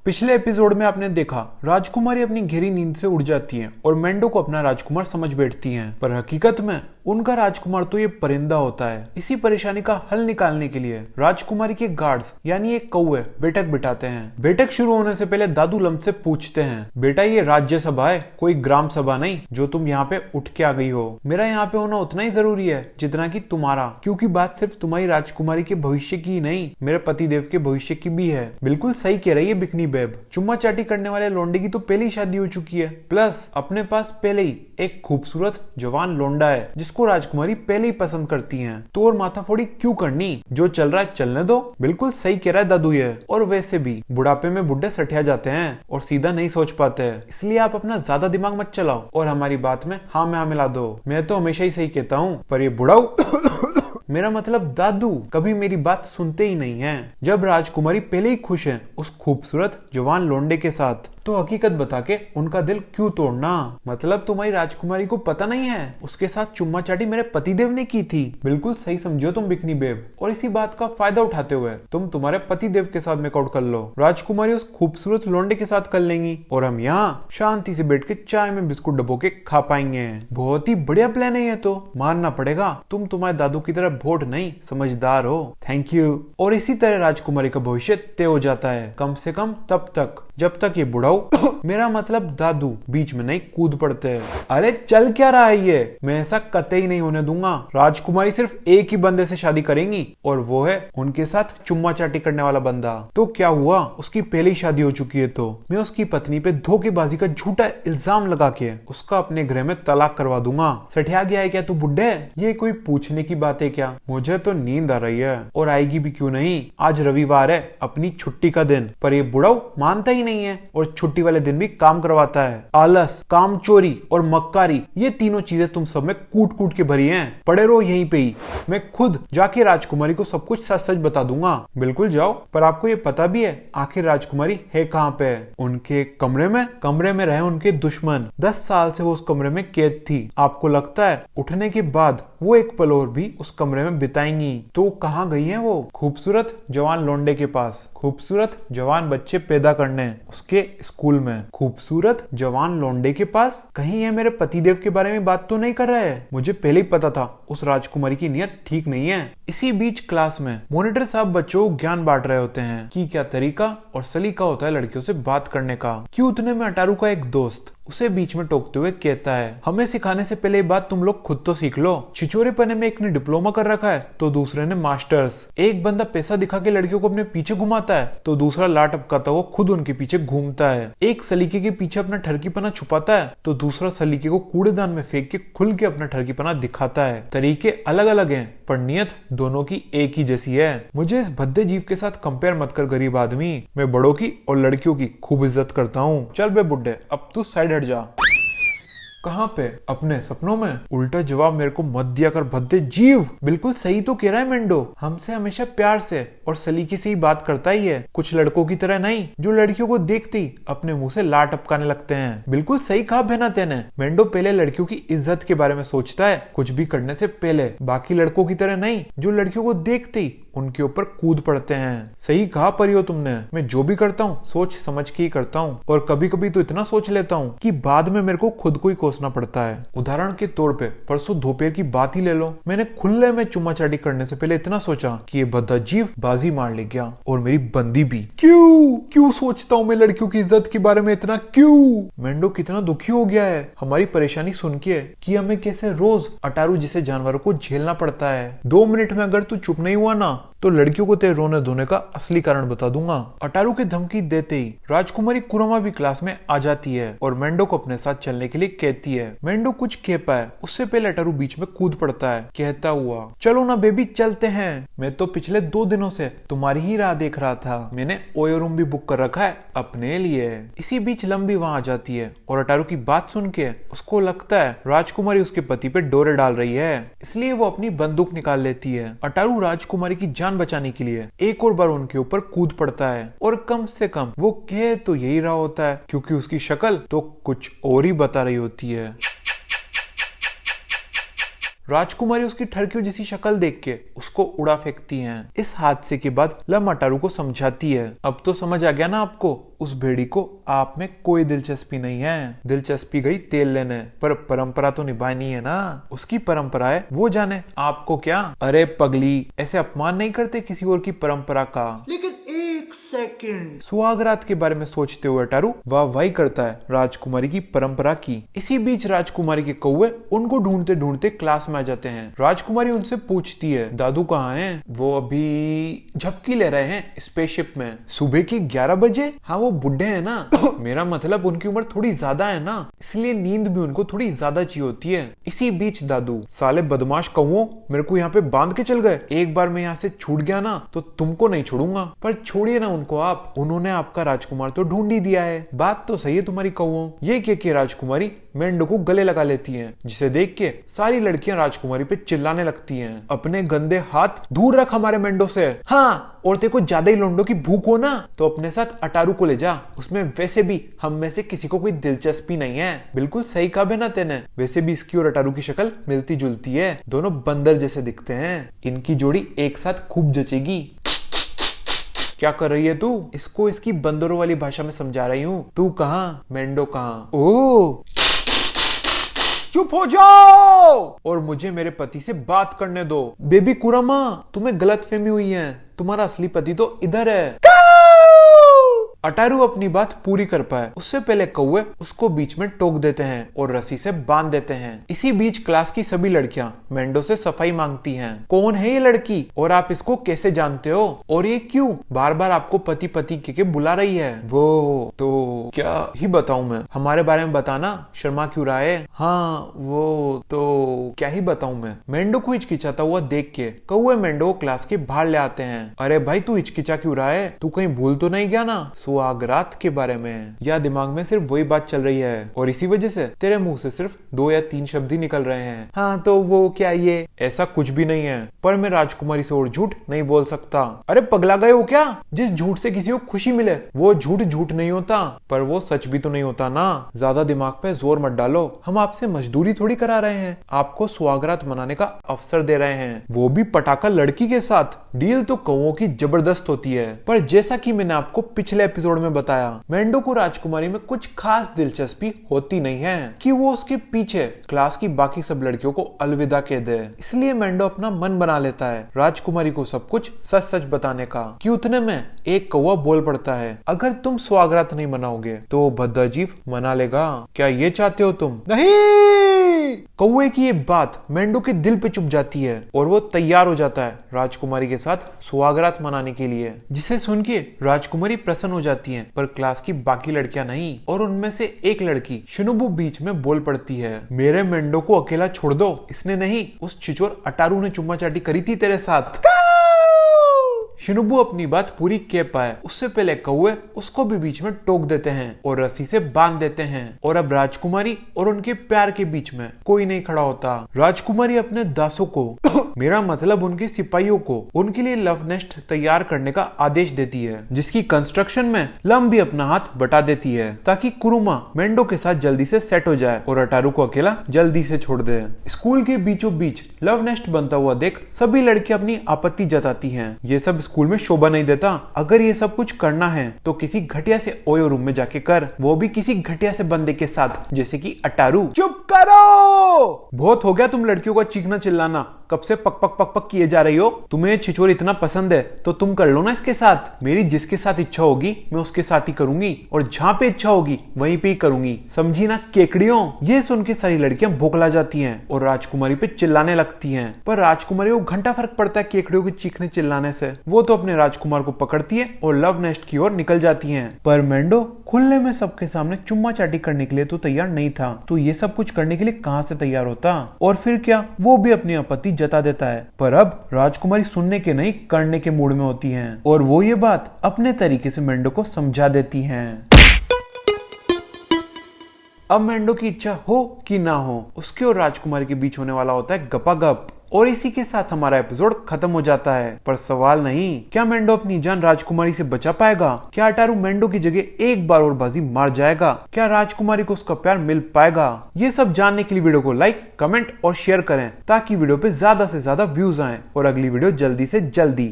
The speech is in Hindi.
पिछले एपिसोड में आपने देखा राजकुमारी अपनी गहरी नींद से उड़ जाती हैं और मेंढो को अपना राजकुमार समझ बैठती हैं, पर हकीकत में उनका राजकुमार तो ये परिंदा होता है। इसी परेशानी का हल निकालने के लिए राजकुमारी के गार्ड्स यानी एक कौवे बैठक बिठाते हैं। बैठक शुरू होने से पहले दादू लम्ब से पूछते हैं, बेटा ये राज्य सभा है, कोई ग्राम सभा नहीं जो तुम यहाँ पे उठ के आ गई हो। मेरा यहाँ पे होना उतना ही जरूरी है जितना कि तुम्हारा, क्योंकि बात सिर्फ तुम्हारी राजकुमारी के भविष्य की ही नहीं, मेरे पतिदेव के भविष्य की भी है। बिल्कुल सही कह रही है बिकनी बेब। चुम्मा चाटी करने वाले लोंडे की तो पहले ही शादी हो चुकी है, प्लस अपने पास पहले ही एक खूबसूरत जवान लोंडा है जिसको राजकुमारी पहले ही पसंद करती हैं। तो और माथाफोड़ी क्यों करनी, जो चल रहा है चलने दो। बिल्कुल सही कह रहा है दादू ये। और वैसे भी बुढ़ापे में बुढ़े सठिया जाते हैं और सीधा नहीं सोच पाते हैं, इसलिए आप अपना ज्यादा दिमाग मत चलाओ और हमारी बात में हाँ में हाँ मिला दो। मैं तो हमेशा ही सही कहता हूँ, पर ये बुढ़ाऊ मेरा मतलब दादू कभी मेरी बात सुनते ही नहीं हैं। जब राजकुमारी पहले ही खुश है उस खूबसूरत जवान लोंडे के साथ, तो हकीकत बता के उनका दिल क्यों तोड़ना। मतलब तुम्हारी राजकुमारी को पता नहीं है उसके साथ चुम्मा चाटी मेरे पतिदेव ने की थी। बिल्कुल सही समझो तुम बिकनी बेब, और इसी बात का फायदा उठाते हुए तुम तुम्हारे पतिदेव के साथ मेकआउट कर लो। राजकुमारी उस खूबसूरत लोंडे के साथ कर लेंगी और हम यहाँ शांति से बैठ के चाय में बिस्कुट डबो के खा पाएंगे। बहुत ही बढ़िया प्लान है ये तो, मानना पड़ेगा। तुम तुम्हारे दादू की तरह भोट नहीं, समझदार हो। Thank you. और इसी तरह राजकुमारी का भविष्य तय हो जाता है, कम से कम तब तक जब तक ये बुढ़ाऊ मेरा मतलब दादू बीच में नहीं कूद पड़ते हैं। अरे चल क्या रहा है ये, मैं ऐसा कतई नहीं होने दूंगा। राजकुमारी सिर्फ एक ही बंदे से शादी करेंगी और वो है उनके साथ चुम्मा चाटी करने वाला बंदा। तो क्या हुआ, उसकी पहले ही शादी हो चुकी है, तो मैं उसकी पत्नी पे धोखेबाजी का झूठा इल्जाम लगा के उसका अपने घर में तलाक करवा दूंगा। सठिया गया है क्या तू बुड्ढे? ये कोई पूछने की बात है क्या? मुझे तो नींद आ रही है और आएगी भी क्यों नहीं। आज रविवार है, अपनी छुट्टी का दिन, पर ये बुढ़ाऊ मानता ही नहीं है और छुट्टी वाले दिन भी काम करवाता है। आलस, काम चोरी और मक्कारी, ये तीनों चीजें तुम सब में कूट कूट के भरी हैं। पड़े रहो यहीं पे ही, मैं खुद जाके राजकुमारी को सब कुछ सच सच बता दूंगा। बिल्कुल जाओ, पर आपको ये पता भी है आखिर राजकुमारी है कहाँ पे? उनके कमरे में। कमरे में रहे उनके दुश्मन। 10 साल से वो उस कमरे में कैद थी। आपको लगता है उठने के बाद वो एक पल और भी उस कमरे में बिताएंगी? तो कहाँ गई है वो? खूबसूरत जवान लोंडे के पास, खूबसूरत जवान बच्चे पैदा करने उसके स्कूल में। खूबसूरत जवान लोंडे के पास? कहीं ये मेरे पतिदेव के बारे में बात तो नहीं कर रहा है? मुझे पहले ही पता था उस राजकुमारी की नीयत ठीक नहीं है। इसी बीच क्लास में मॉनिटर साहब बच्चों को ज्ञान बांट रहे होते हैं कि क्या तरीका और सलीका होता है लड़कियों से बात करने का। क्यों उतने में अटारू का एक दोस्त उसे बीच में टोकते हुए कहता है, हमें सिखाने से पहले ये बात तुम लोग खुद तो सीख लो। छिछोरेपने में एक ने डिप्लोमा कर रखा है तो दूसरे ने मास्टर्स। एक बंदा पैसा दिखा के लड़कियों को अपने पीछे घुमाता है तो दूसरा लाट अपकाता हुआ खुद उनके पीछे घूमता है। एक सलीके के पीछे अपना ठरकीपना छुपाता है तो दूसरा सलीके को कूड़ेदान में फेंक के खुल के अपना ठरकीपना दिखाता है। तरीके अलग अलग हैं पर नियत दोनों की एक ही जैसी है। मुझे इस भद्दे जीव के साथ कंपेयर मत कर गरीब आदमी, मैं बड़ों की और लड़कियों की खूब इज्जत करता हूँ। चल बे बुड्ढे, अब तू साइड हट जा। कहाँ पे? अपने सपनों में? उल्टा जवाब मेरे को मत दिया कर भद्दे जीव। बिल्कुल सही तो कह रहा है मेंढो, हमसे हमेशा प्यार से और सलीके से ही बात करता ही है, कुछ लड़कों की तरह नहीं जो लड़कियों को देखते ही अपने मुंह से लाट टपकाने लगते हैं। बिल्कुल सही कहा बहना तेने। मेंढो पहले लड़कियों की इज्जत के बारे में सोचता है कुछ भी करने से पहले, बाकी लड़कों की तरह नहीं जो लड़कियों को देखते ही उनके ऊपर कूद पड़ते हैं। सही कहा परियो तुमने, मैं जो भी करता हूँ सोच समझ के ही करता हूँ और कभी कभी तो इतना सोच लेता हूँ कि बाद में मेरे को खुद को ही कोसना पड़ता है। उदाहरण के तौर पे परसों दोपहर की बात ही ले लो, मैंने खुले में चुम्मा चाटी करने से पहले इतना सोचा कि ये भद्दा जीव बाजी मार ले गया और मेरी बंदी भी। क्यों सोचता हूँ मैं लड़कियों की इज्जत के बारे में इतना क्यों? मेंढो कितना दुखी हो गया है हमारी परेशानी सुन के कि हमें कैसे रोज अटारू जैसे जानवरों को झेलना पड़ता है। 2 मिनट में अगर तू चुप नहीं हुआ ना तो लड़कियों को तेरे रोने धोने का असली कारण बता दूंगा। अटारू की धमकी देते ही राजकुमारी कुरमा भी क्लास में आ जाती है और मेंढो को अपने साथ चलने के लिए कहती है। मेंढो कुछ कह पाए उससे पहले अटारू बीच में कूद पड़ता है कहता हुआ, चलो ना बेबी चलते हैं, मैं तो पिछले 2 दिनों से तुम्हारी ही राह देख रहा था, मैंने ओयो रूम भी बुक कर रखा है अपने लिए। इसी बीच लंबी वहां आ जाती है और अटारू की बात सुन के उसको लगता है राजकुमारी उसके पति पे डोरे डाल रही है, इसलिए वो अपनी बंदूक निकाल लेती है। अटारू राजकुमारी की जान बचाने के लिए एक और बार उनके ऊपर कूद पड़ता है और कम से कम वो कह तो यही रहा होता है क्योंकि उसकी शक्ल तो कुछ और ही बता रही होती है। राजकुमारी उसकी ठरकियों जैसी शक्ल देख के उसको उड़ा फेंकती हैं। इस हादसे के बाद लम अटारू को समझाती है, अब तो समझ आ गया ना आपको, उस भेड़ी को आप में कोई दिलचस्पी नहीं है, दिलचस्पी गई तेल लेने, पर परंपरा तो निभानी है ना, उसकी परंपरा है वो जाने, आपको क्या। अरे पगली, ऐसे अपमान नहीं करते किसी और की परंपरा का। लेकिन एक सेकंड, सुहागरात के बारे में सोचते हुए अटारू वाह करता है राजकुमारी की परंपरा की। इसी बीच राजकुमारी के कौवे उनको ढूंढते ढूंढते क्लास में आ जाते हैं। राजकुमारी उनसे पूछती है, दादू कहाँ हैं? वो अभी झपकी ले रहे हैं स्पेसशिप में। सुबह की 11 बजे? हाँ, वो बुढ़े हैं ना। मेरा मतलब उनकी उम्र थोड़ी ज्यादा है ना, इसलिए नींद भी उनको थोड़ी ज्यादा चाहिए होती है। इसी बीच दादू, साले बदमाश कौवों, मेरे को यहाँ पे बांध के चल गए, एक बार मैं यहाँ से छूट गया ना तो तुमको नहीं छोड़ूंगा। पर छोड़िए ना उनको आप, उन्होंने आपका राजकुमार तो ढूंढ ही दिया है। बात तो सही है तुम्हारी कौवों। ये कह के राजकुमारी मेंढक को गले लगा लेती हैं, जिसे देख के सारी लड़कियां राजकुमारी पे चिल्लाने लगती हैं, अपने गंदे हाथ दूर रख हमारे मेंढों से। हाँ, और तेरे को ज्यादा ही लोंडों की भूख हो ना तो अपने साथ अटारू को ले जा, उसमें वैसे भी हम में से किसी को कोई दिलचस्पी नहीं है। बिल्कुल सही कहा बेना तेने, वैसे भी इसकी और अटारू की शक्ल मिलती जुलती है, दोनों बंदर जैसे दिखते हैं, इनकी जोड़ी एक साथ खूब जचेगी। क्या कर रही है तू? इसको इसकी बंदरों वाली भाषा में समझा रही हूँ। तू कहाँ, मेंढो कहाँ? ओ, चुप हो जाओ और मुझे मेरे पति से बात करने दो। बेबी कुरामा, तुम्हें गलतफहमी हुई है, तुम्हारा असली पति तो इधर है। अटारू अपनी बात पूरी कर पाए उससे पहले कौवे उसको बीच में टोक देते हैं और रस्सी से बांध देते हैं। इसी बीच क्लास की सभी लड़कियां मेंढो से सफाई मांगती हैं। कौन है ये लड़की और आप इसको कैसे जानते हो और ये क्यों बार बार आपको पति पति के बुला रही है? वो तो क्या ही बताऊं मैं, हमारे बारे में बताना, शर्मा क्यों रहा है? हाँ, वो तो क्या ही बताऊं मैं। मेंढो को हिचकिचाता हुआ देख के कौवे मेंढो को क्लास के बाहर ले आते हैं। अरे भाई, तू हिचकिचा क्यों रहा है? तू कहीं भूल तो नहीं गया ना सुहागरात के बारे में? या दिमाग में सिर्फ वही बात चल रही है और इसी वजह से तेरे मुंह से सिर्फ 2 या 3 शब्द ही निकल रहे हैं? हाँ तो वो क्या, ये ऐसा कुछ भी नहीं है, पर मैं राजकुमारी से और झूठ नहीं बोल सकता। अरे पगला गए हो क्या? जिस झूठ से किसी को खुशी मिले वो झूठ झूठ नहीं होता, पर वो सच भी तो नहीं होता ना। ज्यादा दिमाग पे जोर मत डालो, हम आपसे मजदूरी थोड़ी करा रहे हैं, आपको सुहागरात मनाने का अवसर दे रहे हैं, वो भी पटाखा लड़की के साथ। डील तो कौवों की जबरदस्त होती है, पर जैसा कि मैंने आपको पिछले एपिसोड में बताया, मेंढो को राजकुमारी में कुछ खास दिलचस्पी होती नहीं है कि वो उसके पीछे क्लास की बाकी सब लड़कियों को अलविदा कह दे। इसलिए मेंढो अपना मन बना लेता है राजकुमारी को सब कुछ सच सच बताने का। कि उतने में एक कौवा बोल पड़ता है, अगर तुम सुहागरात नहीं मनाओगे तो भद्दाजीव मना लेगा, क्या ये चाहते हो तुम? नहीं। कौवे की ये बात मेंढो के दिल पे चुभ जाती है और वो तैयार हो जाता है राजकुमारी के साथ सुहागरात मनाने के लिए, जिसे सुन के राजकुमारी प्रसन्न हो जाती है, पर क्लास की बाकी लड़कियां नहीं। और उनमें से एक लड़की शिनुबु बीच में बोल पड़ती है, मेरे मेंढो को अकेला छोड़ दो, इसने नहीं, उस छिचोर अटारू ने चुम्मा चाटी करी थी तेरे साथ। शिनुबु अपनी बात पूरी कह पाए उससे पहले कौवे उसको भी बीच में टोक देते हैं और रस्सी से बांध देते हैं और अब राजकुमारी और उनके प्यार के बीच में कोई नहीं खड़ा होता। राजकुमारी अपने दासों को मेरा मतलब उनके सिपाहियों को उनके लिए लव नेस्ट तैयार करने का आदेश देती है, जिसकी कंस्ट्रक्शन में लम भी अपना हाथ बटा देती है ताकि कुरुमा मेंढो के साथ जल्दी से सेट हो जाए और अटारू को अकेला जल्दी से छोड़ दे। स्कूल के बीचों बीच लव नेस्ट बनता हुआ देख सभी लड़कियां अपनी आपत्ति जताती हैं। ये सब स्कूल में शोभा नहीं देता, अगर ये सब कुछ करना है तो किसी घटिया से ओयो रूम में जाके कर, वो भी किसी घटिया से बंदे के साथ जैसे कि अटारू। चुप करो, बहुत हो गया तुम लड़कियों का चीखना चिल्लाना, कब से पक पक पक पक किए जा रही हो। तुम्हें छिछोर इतना पसंद है तो तुम कर लो ना इसके साथ। मेरी जिसके साथ इच्छा होगी मैं उसके साथ ही करूंगी और जहां पे इच्छा होगी वहीं पे ही करूंगी, समझी ना केकड़ियों। ये सुन के सारी लड़कियां भोकला जाती हैं और राजकुमारी पे चिल्लाने लगती हैं, पर राजकुमारी को घंटा फर्क पड़ता है केकड़ियों के चीखने चिल्लाने से। वो तो अपने राजकुमार को पकड़ती है और लव नेस्ट की ओर निकल जाती हैं। पर मेंढो खुले में सबके सामने चुम्मा चाटी करने के लिए तो तैयार नहीं था, तो ये सब कुछ करने के लिए कहां से तैयार होता। और फिर क्या, वो भी अपनी आपत्ति जता देता है। पर अब राजकुमारी सुनने के नहीं करने के मूड में होती हैं और वो ये बात अपने तरीके से मेंढो को समझा देती हैं। अब मेंढो की इच्छा हो कि ना हो, उसके और राजकुमारी के बीच होने वाला होता है गपागप। और इसी के साथ हमारा एपिसोड खत्म हो जाता है। पर सवाल नहीं, क्या मेंढो अपनी जान राजकुमारी से बचा पाएगा? क्या अटारू मेंढो की जगह एक बार और बाजी मार जाएगा? क्या राजकुमारी को उसका प्यार मिल पाएगा? ये सब जानने के लिए वीडियो को लाइक, कमेंट और शेयर करें ताकि वीडियो पे ज्यादा से ज्यादा व्यूज आए और अगली वीडियो जल्दी से जल्दी।